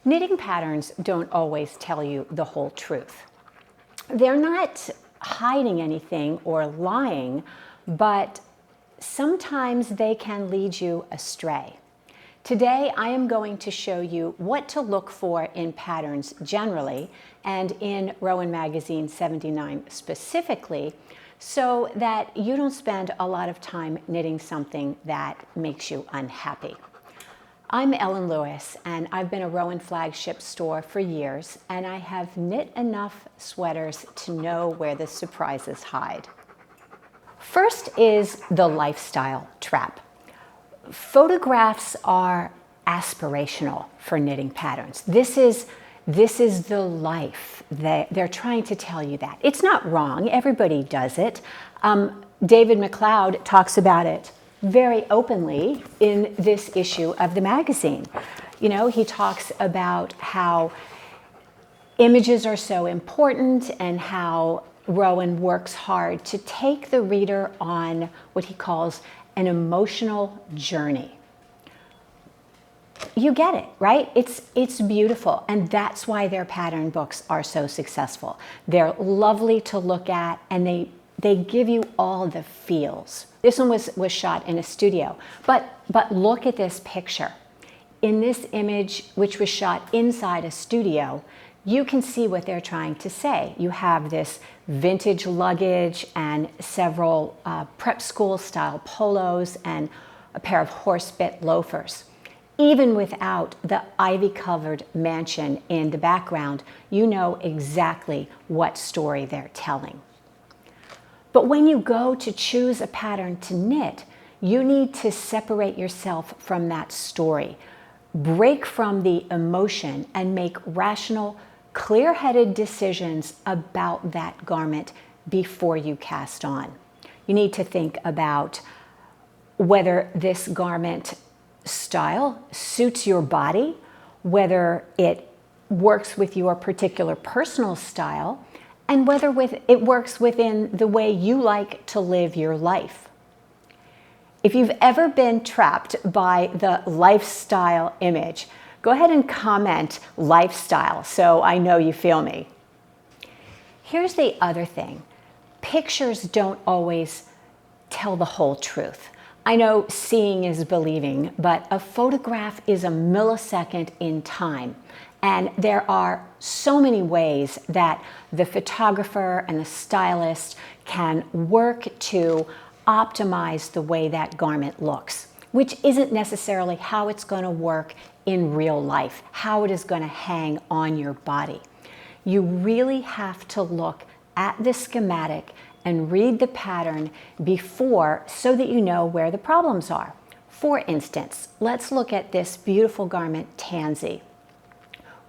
Knitting patterns don't always tell you the whole truth. They're not hiding anything or lying, but sometimes they can lead you astray. Today, I am going to show you what to look for in patterns generally, and in Rowan Magazine 79 specifically, so that you don't spend a lot of time knitting something that makes you unhappy. I'm Ellen Lewis, and I've been a Rowan flagship store for years, and I have knit enough sweaters to know where the surprises hide. First is the lifestyle trap. Photographs are aspirational for knitting patterns. This is the life. They're trying to tell you that. It's not wrong. Everybody does it. David McLeod talks about it very openly in this issue of the magazine. You know, he talks about how images are so important and how Rowan works hard to take the reader on what he calls an emotional journey. You get it, right? It's beautiful, and that's why their pattern books are so successful. They're lovely to look at, and they give you all the feels. This one was shot in a studio, but look at this picture. In this image, which was shot inside a studio, you can see what they're trying to say. You have this vintage luggage and several prep school style polos and a pair of horse-bit loafers. Even without the ivy-covered mansion in the background, you know exactly what story they're telling. But when you go to choose a pattern to knit, you need to separate yourself from that story, break from the emotion, and make rational, clear-headed decisions about that garment before you cast on. You need to think about whether this garment style suits your body, whether it works with your particular personal style, and whether it works within the way you like to live your life. If you've ever been trapped by the lifestyle image, go ahead and comment lifestyle so I know you feel me. Here's the other thing. Pictures don't always tell the whole truth. I know seeing is believing, but a photograph is a millisecond in time. And there are so many ways that the photographer and the stylist can work to optimize the way that garment looks, which isn't necessarily how it's going to work in real life, how it is going to hang on your body. You really have to look at the schematic and read the pattern before so that you know where the problems are. For instance, let's look at this beautiful garment, Tansy.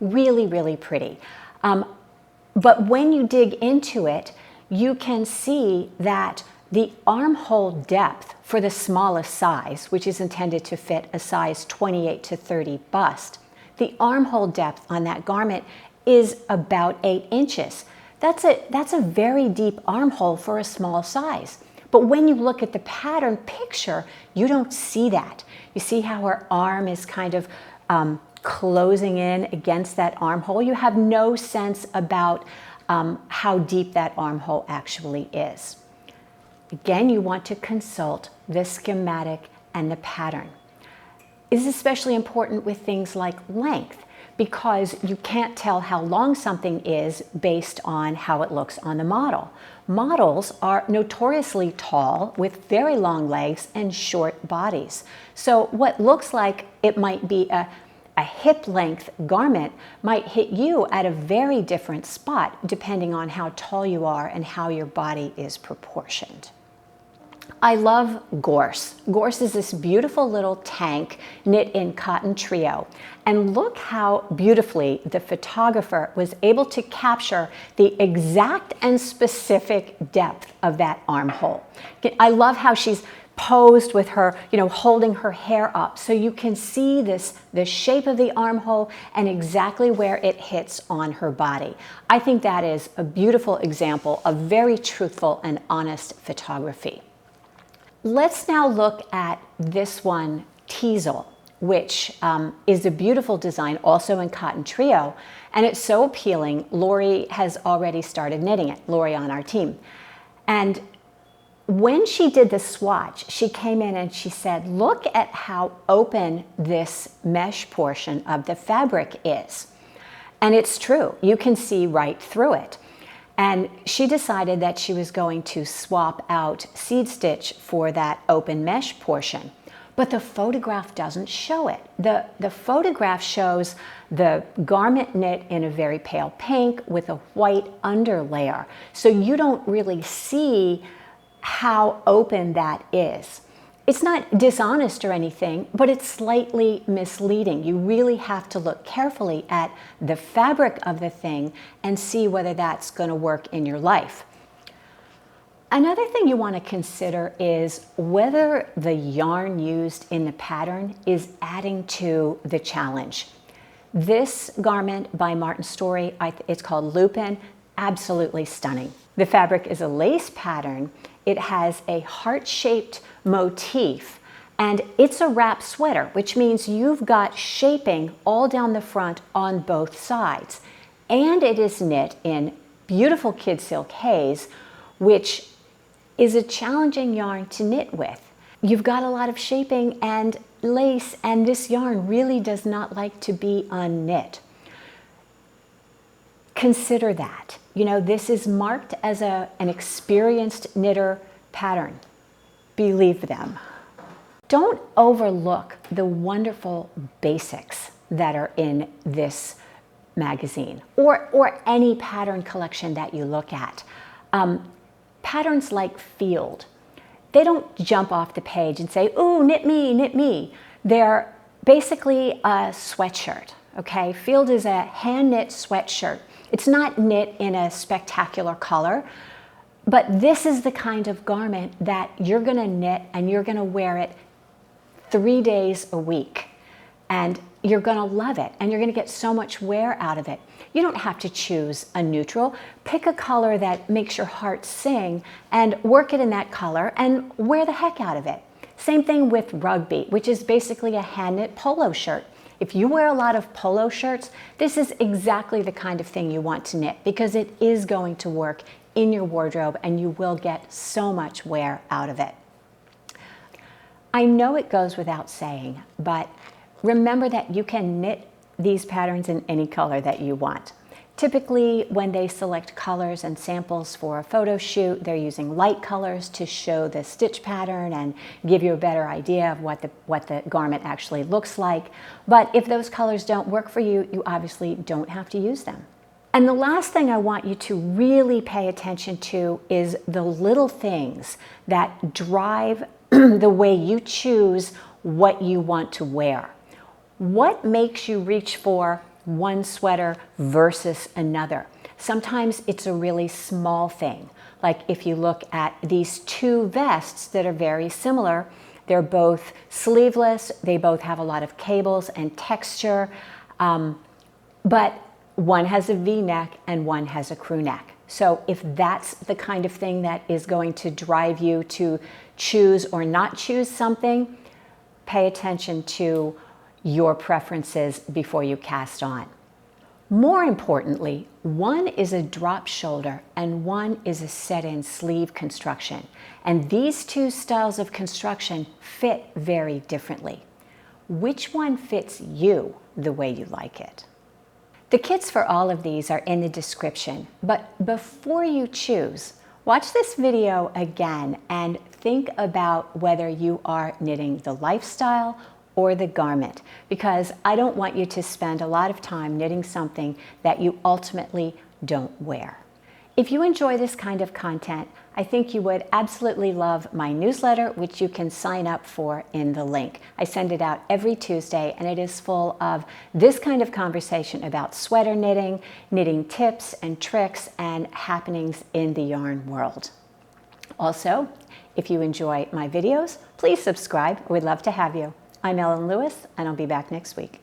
Really, really pretty. But when you dig into it, you can see that the armhole depth for the smallest size, which is intended to fit a size 28 to 30 bust, the armhole depth on that garment is about 8 inches. That's a very deep armhole for a small size. But when you look at the pattern picture, you don't see that. You see how her arm is kind of closing in against that armhole. You have no sense about how deep that armhole actually is. Again, you want to consult the schematic and the pattern. This is especially important with things like length, because you can't tell how long something is based on how it looks on the model. Models are notoriously tall with very long legs and short bodies. So what looks like it might be a hip length garment might hit you at a very different spot depending on how tall you are and how your body is proportioned. I love Gorse. Gorse is this beautiful little tank knit in cotton trio. And look how beautifully the photographer was able to capture the exact and specific depth of that armhole. I love how she's posed with her, holding her hair up so you can see the shape of the armhole and exactly where it hits on her body. I think that is a beautiful example of very truthful and honest photography. Let's now look at this one, Teasel. which is a beautiful design, also in cotton trio, and it's so appealing. Lori has already started knitting it, Lori on our team. And when she did the swatch, she came in and she said, look at how open this mesh portion of the fabric is. And it's true, you can see right through it. And she decided that she was going to swap out seed stitch for that open mesh portion. But the photograph doesn't show it. The photograph shows the garment knit in a very pale pink with a white underlayer. So you don't really see how open that is. It's not dishonest or anything, but it's slightly misleading. You really have to look carefully at the fabric of the thing and see whether that's going to work in your life. Another thing you want to consider is whether the yarn used in the pattern is adding to the challenge. This garment by Martin Story, it's called Lupin, absolutely stunning. The fabric is a lace pattern. It has a heart-shaped motif, and it's a wrap sweater, which means you've got shaping all down the front on both sides. And it is knit in beautiful kid silk haze, which is a challenging yarn to knit with. You've got a lot of shaping and lace, and this yarn really does not like to be unknit. Consider that. You know, this is marked as an experienced knitter pattern. Believe them. Don't overlook the wonderful basics that are in this magazine or any pattern collection that you look at. Patterns like Field, they don't jump off the page and say, ooh, knit me, knit me. They're basically a sweatshirt, okay? Field is a hand-knit sweatshirt. It's not knit in a spectacular color, but this is the kind of garment that you're gonna knit and you're gonna wear it 3 days a week. And you're gonna love it and you're gonna get so much wear out of it. You don't have to choose a neutral. Pick a color that makes your heart sing and work it in that color and wear the heck out of it. Same thing with Rugby, which is basically a hand-knit polo shirt. If you wear a lot of polo shirts, this is exactly the kind of thing you want to knit because it is going to work in your wardrobe and you will get so much wear out of it. I know it goes without saying, but remember that you can knit these patterns in any color that you want. Typically, when they select colors and samples for a photo shoot, they're using light colors to show the stitch pattern and give you a better idea of what the garment actually looks like. But if those colors don't work for you, you obviously don't have to use them. And the last thing I want you to really pay attention to is the little things that drive the way you choose what you want to wear. What makes you reach for one sweater versus another? Sometimes it's a really small thing. Like if you look at these two vests that are very similar, they're both sleeveless, they both have a lot of cables and texture, but one has a V-neck and one has a crew neck. So if that's the kind of thing that is going to drive you to choose or not choose something, pay attention to your preferences before you cast on. More importantly, one is a drop shoulder and one is a set-in sleeve construction. And these two styles of construction fit very differently. Which one fits you the way you like it? The kits for all of these are in the description, but before you choose, watch this video again and think about whether you are knitting the lifestyle or the garment, because I don't want you to spend a lot of time knitting something that you ultimately don't wear. If you enjoy this kind of content, I think you would absolutely love my newsletter, which you can sign up for in the link. I send it out every Tuesday, and it is full of this kind of conversation about sweater knitting, knitting tips and tricks, and happenings in the yarn world. Also, if you enjoy my videos, please subscribe. We'd love to have you. I'm Ellen Lewis, and I'll be back next week.